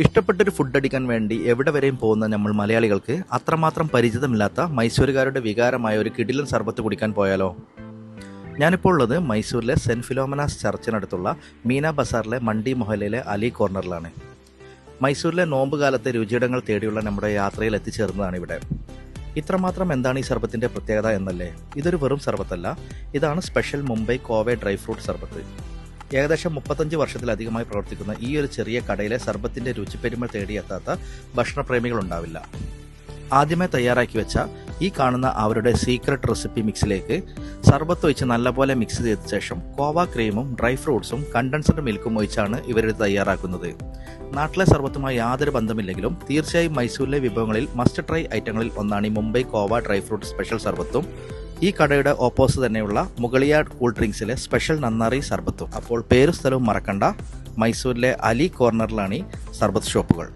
ഇഷ്ടപ്പെട്ടൊരു ഫുഡ് അടിക്കാൻ വേണ്ടി എവിടെ വരെയും പോകുന്ന നമ്മൾ മലയാളികൾക്ക് അത്രമാത്രം പരിചിതമില്ലാത്ത മൈസൂരുകാരുടെ വികാരമായ ഒരു കിടിലൻ സർബത്ത് കുടിക്കാൻ പോയാലോ? ഞാനിപ്പോൾ ഉള്ളത് മൈസൂരിലെ സെൻറ്റ് ഫിലോമനാസ് ചർച്ചിനടുത്തുള്ള മീന ബസാറിലെ മണ്ഡി മൊഹല്ലയിലെ അലി കോർണറിലാണ്. മൈസൂരിലെ നോമ്പ് കാലത്തെ രുചിയിടങ്ങൾ തേടിയുള്ള നമ്മുടെ യാത്രയിൽ എത്തിച്ചേർന്നതാണ് ഇവിടെ. ഇത്രമാത്രം എന്താണ് ഈ സർബത്തിൻ്റെ പ്രത്യേകത എന്നല്ലേ? ഇതൊരു വെറും സർബത്തല്ല, ഇതാണ് സ്പെഷ്യൽ മുംബൈ കോവെ ഡ്രൈ ഫ്രൂട്ട് സർബത്ത്. ഏകദേശം 35 വർഷത്തിലധികമായി പ്രവർത്തിക്കുന്ന ഈ ഒരു ചെറിയ കടയിലെ സർബത്തിൻ്റെ രുചിപ്പെരുമ തേടിയെത്താത്ത ഭക്ഷണപ്രേമികളുണ്ടാവില്ല. ആദ്യമേ തയ്യാറാക്കി വെച്ച ഈ കാണുന്ന അവരുടെ സീക്രട്ട് റെസിപ്പി മിക്സിലേക്ക് സർബത്ത് ഒഴിച്ച് നല്ലപോലെ മിക്സ് ചെയ്ത ശേഷം കോവ ക്രീമും ഡ്രൈ ഫ്രൂട്ട്സും കണ്ടൻസ്ഡ് മിൽക്കും ഒഴിച്ചാണ് ഇവരിത് തയ്യാറാക്കുന്നത്. നാട്ടിലെ സർബത്തുമായി യാതൊരു ബന്ധമില്ലെങ്കിലും തീർച്ചയായും മൈസൂരിലെ വിഭവങ്ങളിൽ മസ്റ്റ് ട്രൈ ഐറ്റങ്ങളിൽ ഒന്നാണ് ഈ മുംബൈ കോവ ഡ്രൈ ഫ്രൂട്ട് സ്പെഷ്യൽ സർബത്തും ഈ കടയുടെ ഓപ്പോസിറ്റ് തന്നെയുള്ള മുഗളിയാഡ് കൂൾ ഡ്രിങ്ക്സിലെ സ്പെഷ്യൽ നന്നാറി സർബത്തും. അപ്പോൾ പേരും സ്ഥലവും മറക്കണ്ട, മൈസൂരിലെ അലി കോർണറിലാണ് ഈ സർബത്ത് ഷോപ്പുകൾ.